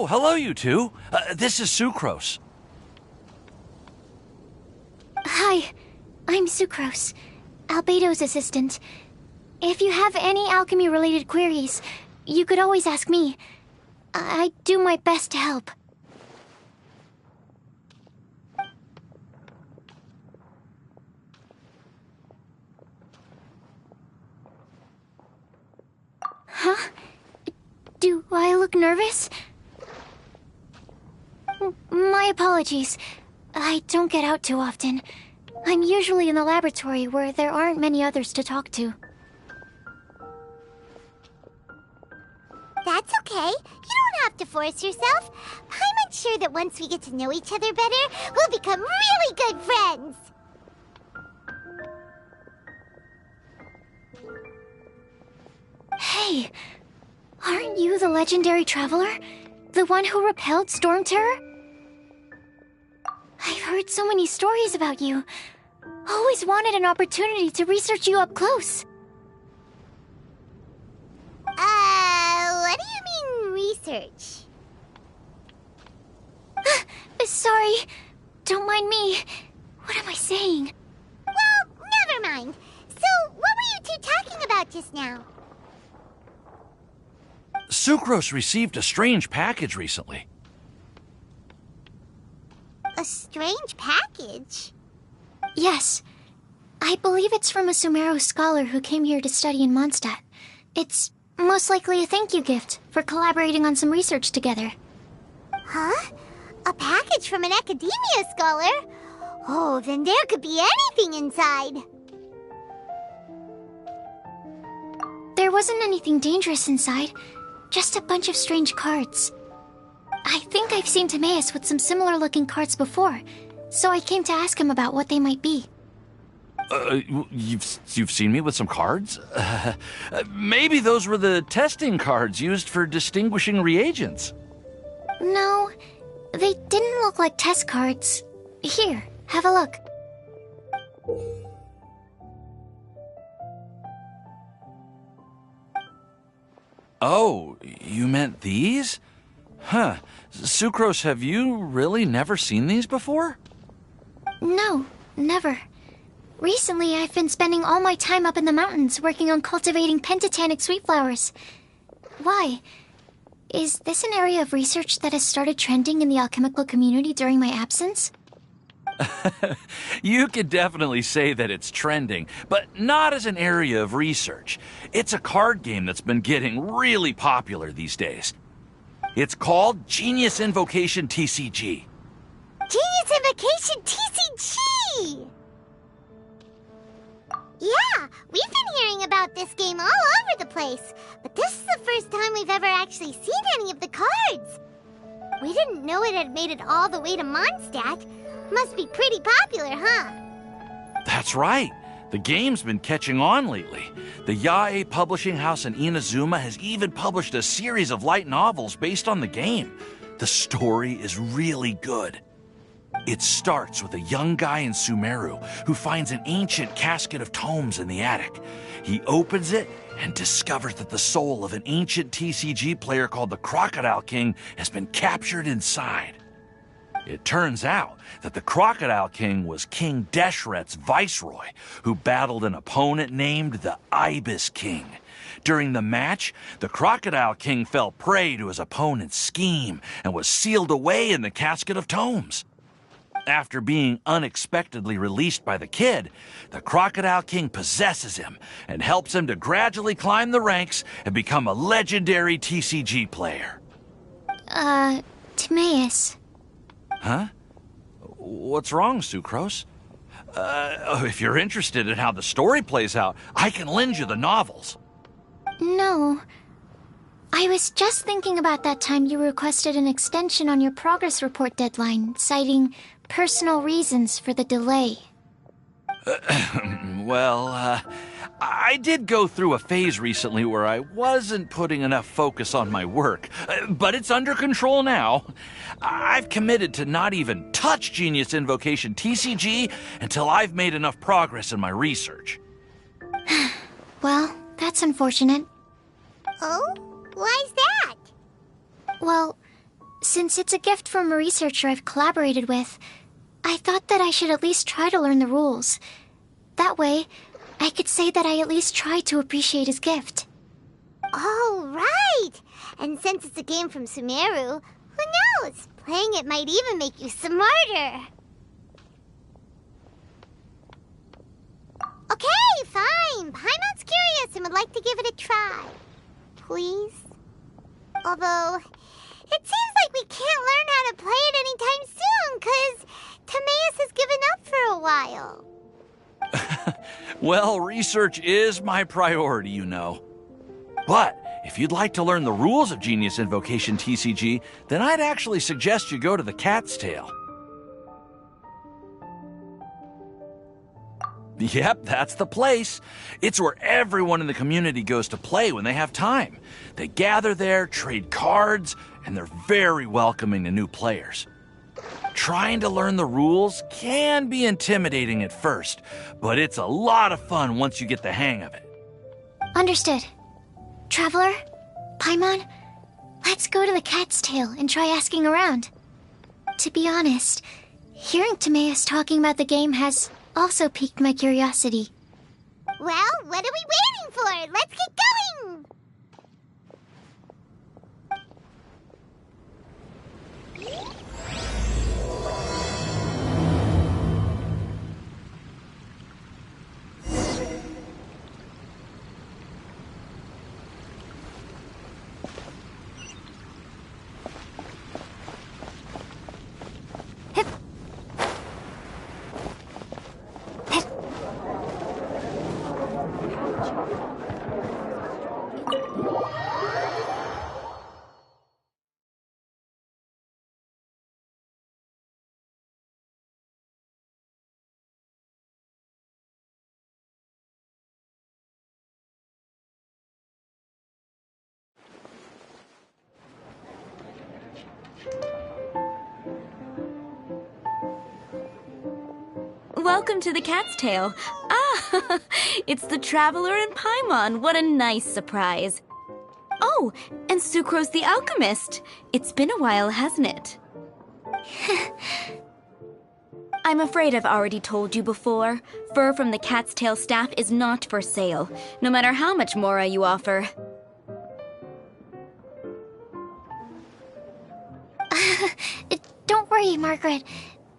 Oh, hello, you two. This is Sucrose. Hi, I'm Sucrose, Albedo's assistant. If you have any alchemy-related queries, you could always ask me. I do my best to help. Huh? Do I look nervous? My apologies. I don't get out too often. I'm usually in the laboratory where there aren't many others to talk to. That's okay. You don't have to force yourself. I'm sure that once we get to know each other better, we'll become really good friends. Hey, aren't you the legendary traveler? The one who repelled Storm Terror? I've heard so many stories about you. Always wanted an opportunity to research you up close. What do you mean, research? Sorry. Don't mind me. What am I saying? Well, never mind. So, what were you two talking about just now? Sucrose received a strange package recently. A strange package? Yes. I believe it's from a Sumeru scholar who came here to study in Mondstadt. It's most likely a thank you gift for collaborating on some research together. Huh? A package from an academia scholar? Oh, then there could be anything inside. There wasn't anything dangerous inside, just a bunch of strange cards. I think I've seen Timaeus with some similar-looking cards before, so I came to ask him about what they might be. You've seen me with some cards? Maybe those were the testing cards used for distinguishing reagents. No, they didn't look like test cards. Here, have a look. Oh, you meant these? Huh. Sucrose, have you really never seen these before? No, never. Recently, I've been spending all my time up in the mountains working on cultivating pentatonic sweet flowers. Why? Is this an area of research that has started trending in the alchemical community during my absence? You could definitely say that it's trending, but not as an area of research. It's a card game that's been getting really popular these days. It's called Genius Invocation TCG. Genius Invocation TCG! Yeah, we've been hearing about this game all over the place, but this is the first time we've ever actually seen any of the cards. We didn't know it had made it all the way to Mondstadt. Must be pretty popular, huh? That's right. The game's been catching on lately. The Yae publishing house in Inazuma has even published a series of light novels based on the game. The story is really good. It starts with a young guy in Sumeru who finds an ancient casket of tomes in the attic. He opens it and discovers that the soul of an ancient TCG player called the Crocodile King has been captured inside. It turns out that the Crocodile King was King Deshret's viceroy, who battled an opponent named the Ibis King. During the match, the Crocodile King fell prey to his opponent's scheme and was sealed away in the casket of tomes. After being unexpectedly released by the kid, the Crocodile King possesses him and helps him to gradually climb the ranks and become a legendary TCG player. Timaeus. Huh? What's wrong, Sucrose? If you're interested in how the story plays out, I can lend you the novels. No. I was just thinking about that time you requested an extension on your progress report deadline, citing personal reasons for the delay. Well, I did go through a phase recently where I wasn't putting enough focus on my work, but it's under control now. I've committed to not even touch Genius Invocation TCG until I've made enough progress in my research. Well, that's unfortunate. Oh? Why's that? Well, Since it's a gift from a researcher I've collaborated with, I thought that I should at least try to learn the rules. That way, I could say that I at least tried to appreciate his gift. Oh, right! And since it's a game from Sumeru, who knows? Playing it might even make you smarter. Okay, fine. Paimon's curious and would like to give it a try. Please? Although, it seems like we can't learn how to play it anytime soon, 'cause Timaeus has given up for a while. Well, research is my priority, you know. But if you'd like to learn the rules of Genius Invocation TCG, then I'd actually suggest you go to the Cat's Tail. Yep, that's the place. It's where everyone in the community goes to play when they have time. They gather there, trade cards, and they're very welcoming to new players. Trying to learn the rules can be intimidating at first, but it's a lot of fun once you get the hang of it. Understood. Traveler, Paimon, let's go to the Cat's Tail and try asking around. To be honest, hearing Timaeus talking about the game has also piqued my curiosity. Well, what are we waiting for? Let's get going! Welcome to the Cat's Tail. Ah, it's the Traveler and Paimon. What a nice surprise. Oh, and Sucrose the Alchemist. It's been a while, hasn't it? I'm afraid I've already told you before. Fur from the Cat's Tail staff is not for sale, no matter how much mora you offer. Don't worry, Margaret.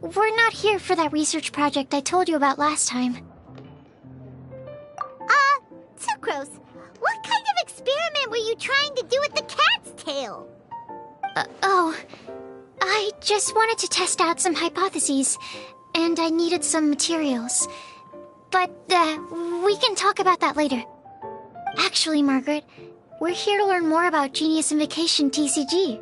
We're not here for that research project I told you about last time. Sucrose, what kind of experiment were you trying to do with the cat's tail? I just wanted to test out some hypotheses, and I needed some materials. But, we can talk about that later. Actually, Margaret, we're here to learn more about Genius Invocation TCG.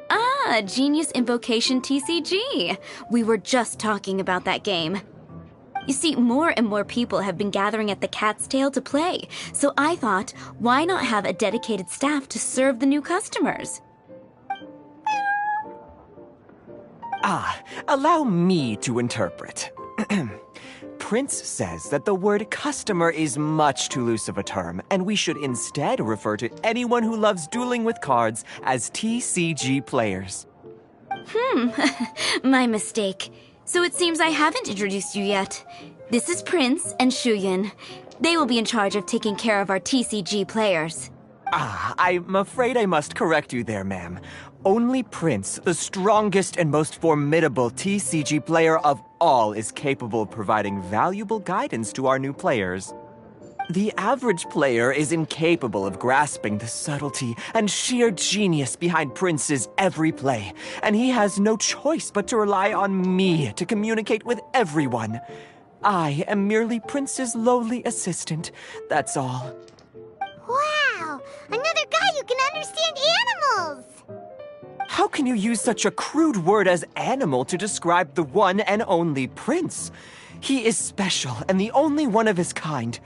Ah, Genius Invocation TCG. We were just talking about that game. You see, more and more people have been gathering at the Cat's Tail to play, so I thought, why not have a dedicated staff to serve the new customers? Allow me to interpret. Prince says that the word customer is much too loose of a term, and we should instead refer to anyone who loves dueling with cards as TCG players. My mistake. So it seems I haven't introduced you yet. This is Prince and Shuyan. They will be in charge of taking care of our TCG players. I'm afraid I must correct you there, ma'am. Only Prince, the strongest and most formidable TCG player of all, is capable of providing valuable guidance to our new players. The average player is incapable of grasping the subtlety and sheer genius behind Prince's every play, and he has no choice but to rely on me to communicate with everyone. I am merely Prince's lowly assistant, that's all. Wow! Another guy who can understand animals! How can you use such a crude word as animal to describe the one and only Prince? He is special and the only one of his kind.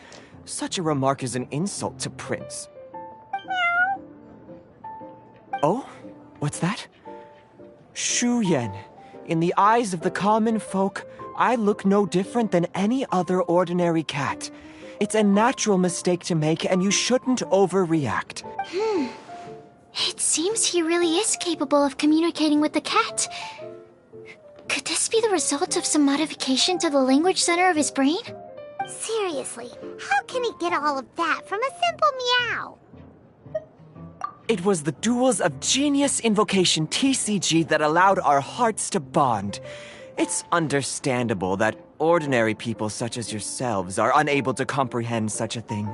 Such a remark is an insult to Prince. Oh? What's that? Shuyan. In the eyes of the common folk, I look no different than any other ordinary cat. It's a natural mistake to make, and you shouldn't overreact. It seems he really is capable of communicating with the cat. Could this be the result of some modification to the language center of his brain? Seriously, how can he get all of that from a simple meow? It was the duels of Genius Invocation TCG that allowed our hearts to bond. It's understandable that ordinary people such as yourselves are unable to comprehend such a thing.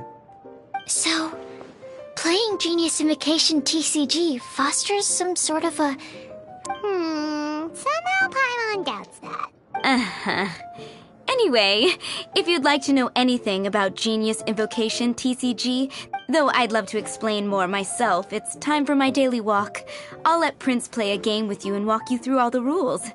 So, playing Genius Invocation TCG fosters some sort of a... Somehow Paimon doubts that. Uh-huh. Anyway, if you'd like to know anything about Genius Invocation TCG, though I'd love to explain more myself, it's time for my daily walk. I'll let Prince play a game with you and walk you through all the rules.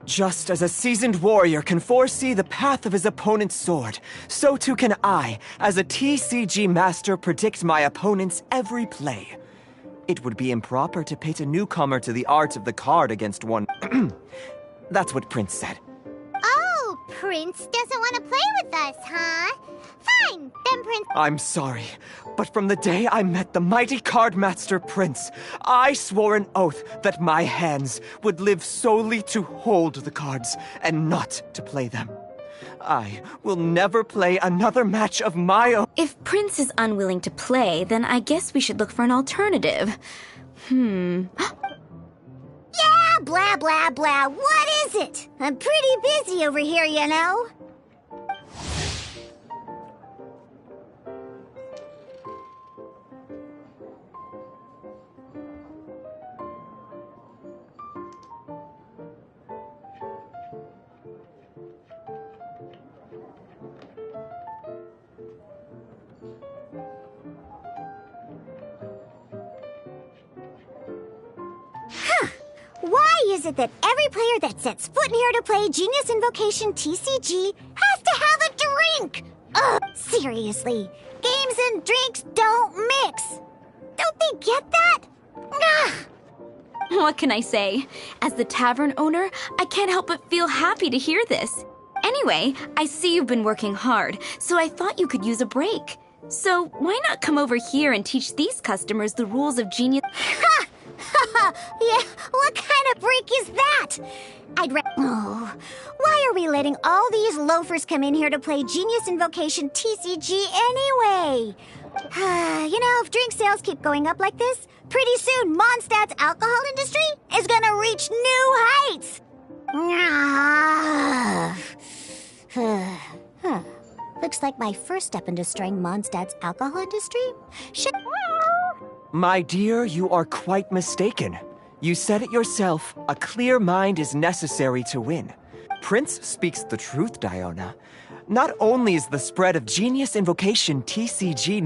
Just as a seasoned warrior can foresee the path of his opponent's sword, so too can I, as a TCG master, predict my opponent's every play. It would be improper to pit a newcomer to the art of the card against one. That's what Prince said. Oh, Prince doesn't want to play with us, huh? Fine, then Prince... I'm sorry, but from the day I met the mighty card master Prince, I swore an oath that my hands would live solely to hold the cards and not to play them. I will never play another match of my own. If Prince is unwilling to play, then I guess we should look for an alternative. Yeah, blah, blah, blah. What is it? I'm pretty busy over here, you know. Why is it that every player that sets foot in here to play Genius Invocation TCG has to have a drink? Ugh, seriously, games and drinks don't mix. Don't they get that? Ugh. What can I say? As the tavern owner, I can't help but feel happy to hear this. Anyway, I see you've been working hard, so I thought you could use a break. So why not come over here and teach these customers the rules of Genius... Ha! Yeah, what kind of break is that? Oh, why are we letting all these loafers come in here to play Genius Invocation TCG anyway? You know, if drink sales keep going up like this, pretty soon Mondstadt's alcohol industry is gonna reach new heights. Looks like my first step in destroying Mondstadt's alcohol industry should... My dear, you are quite mistaken. You said it yourself, a clear mind is necessary to win. Prince speaks the truth, Diona. Not only is the spread of Genius Invocation TCG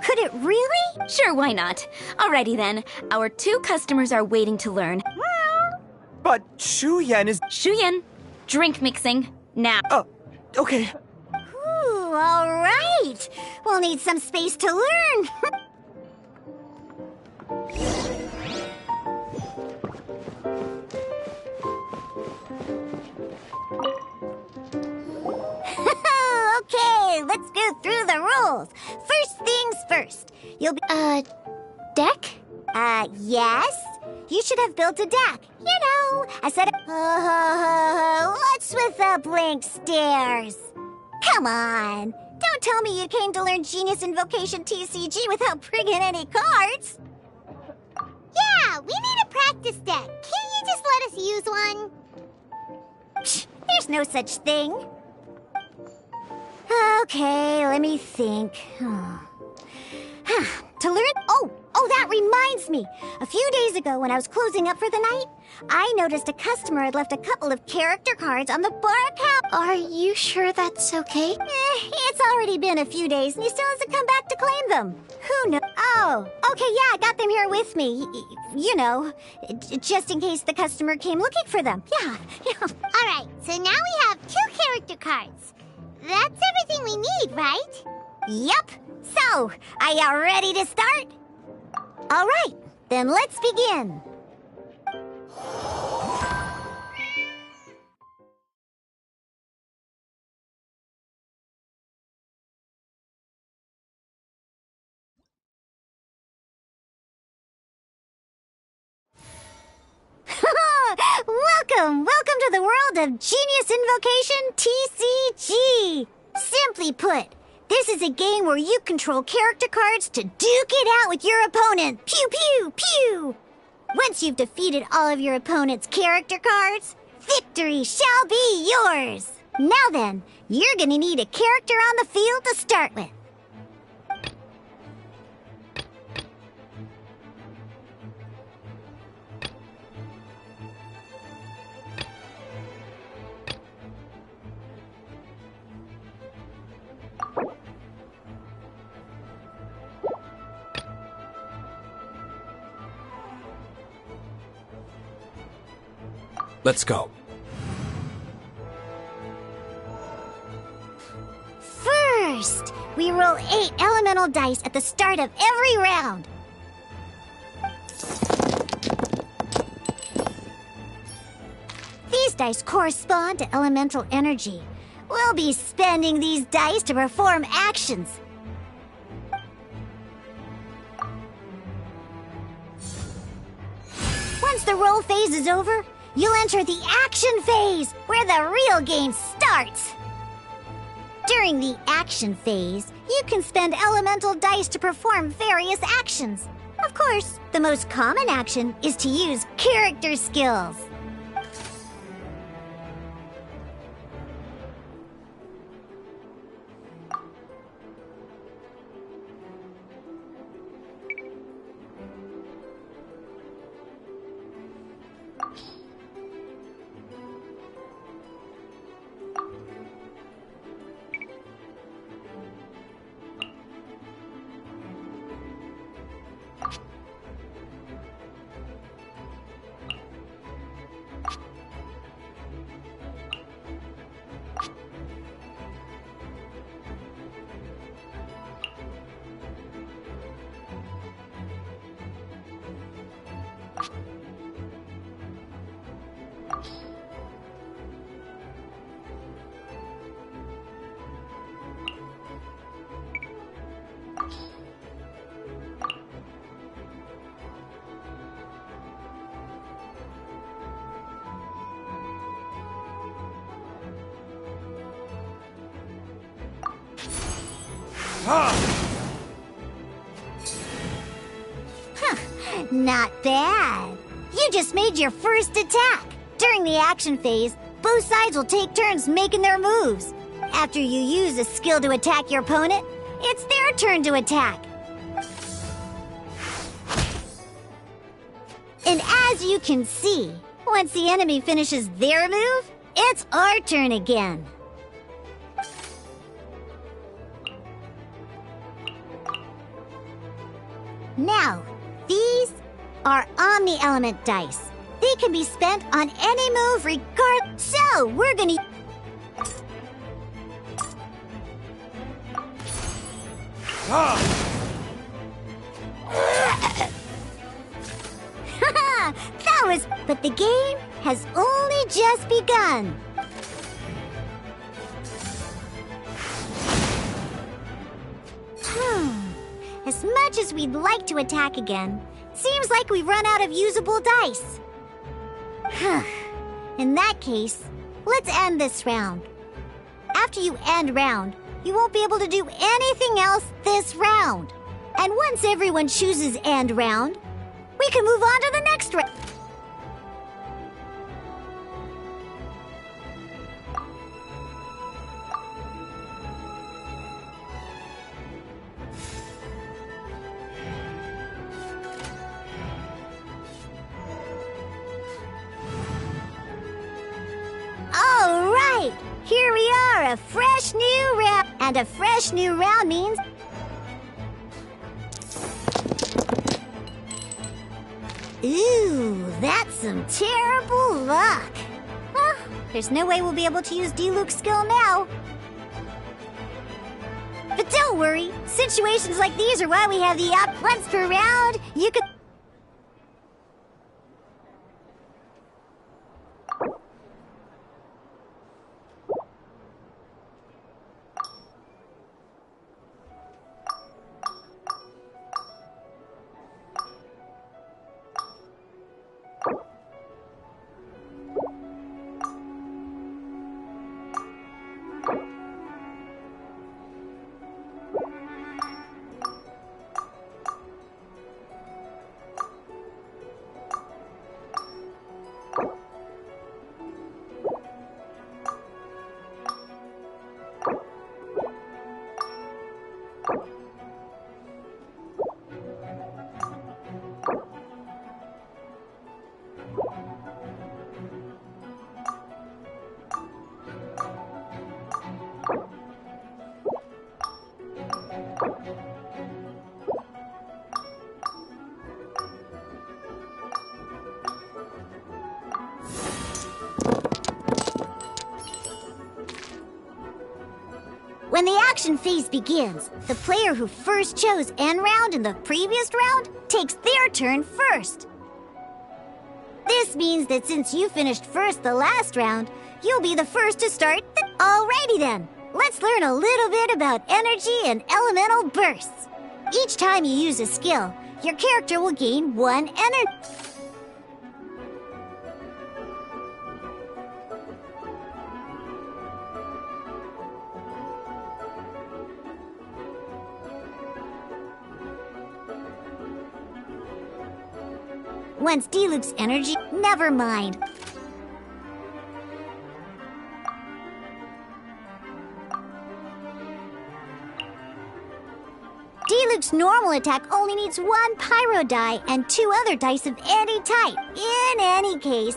Could it really? Sure, why not? Alrighty then, our 2 customers are waiting to learn. But Shuyen is... Shuyan, drink mixing, now. Oh, okay. Ooh, all right. We'll need some space to learn. Okay, let's go through the rules. First things first. You'll be... deck? Yes? You should have built a deck. You know, I said... what's with the blank stares? Come on. Don't tell me you came to learn Genius Invocation TCG without bringing any cards. Yeah, we need a practice deck. Can't you just let us use one? Psh, there's no such thing. Okay, let me think. To learn... Oh, that reminds me. A few days ago, when I was closing up for the night, I noticed a customer had left a couple of character cards on the bar counter. Are you sure that's okay? It's already been a few days, and he still hasn't come back to claim them. Who knows? Oh, okay, yeah, I got them here with me. You know, just in case the customer came looking for them. Yeah. All right, so now we have 2 character cards. That's everything we need, right? Yup. So, are you ready to start? All right, then let's begin. Welcome to the world of Genius Invocation TCG! Simply put, this is a game where you control character cards to duke it out with your opponent. Pew pew pew! Once you've defeated all of your opponent's character cards, victory shall be yours! Now then, you're gonna need a character on the field to start with. Let's go. First, we roll 8 elemental dice at the start of every round. These dice correspond to elemental energy. We'll be spending these dice to perform actions. Once the roll phase is over, you'll enter the action phase, where the real game starts. During the action phase, you can spend elemental dice to perform various actions. Of course, the most common action is to use character skills. Not bad. You just made your first attack. During the action phase, both sides will take turns making their moves. After you use a skill to attack your opponent, it's their turn to attack. And as you can see, once the enemy finishes their move, it's our turn again. Now, these are Omni-Element dice. They can be spent on any move regardless. So, we're gonna... That was... But the game has only just begun. As much as we'd like to attack again, seems like we've run out of usable dice. In that case, let's end this round. After you end round, you won't be able to do anything else this round. And once everyone chooses end round, we can move on to the next round. All right, here we are, a fresh new round. And a fresh new round means... Ooh, that's some terrible luck. Well, there's no way we'll be able to use D-Luke's skill now. But don't worry, situations like these are why we have the op. Once per round, you could... When the action phase begins, the player who first chose end round in the previous round takes their turn first. This means that since you finished first the last round, you'll be the first to start. Alrighty then, let's learn a little bit about energy and elemental bursts. Each time you use a skill, your character will gain 1 energy. Once Diluc's energy, never mind. Diluc's normal attack only needs 1 pyro die and 2 other dice of any type. In any case...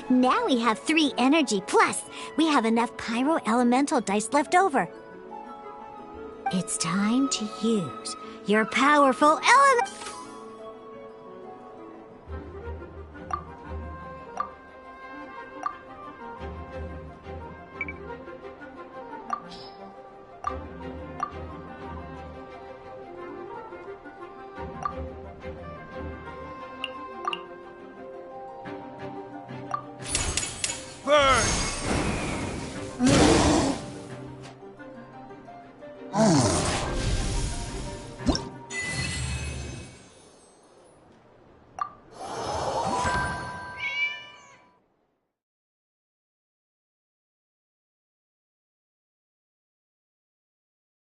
Now we have 3 energy, plus we have enough pyro elemental dice left over. It's time to use your powerful element...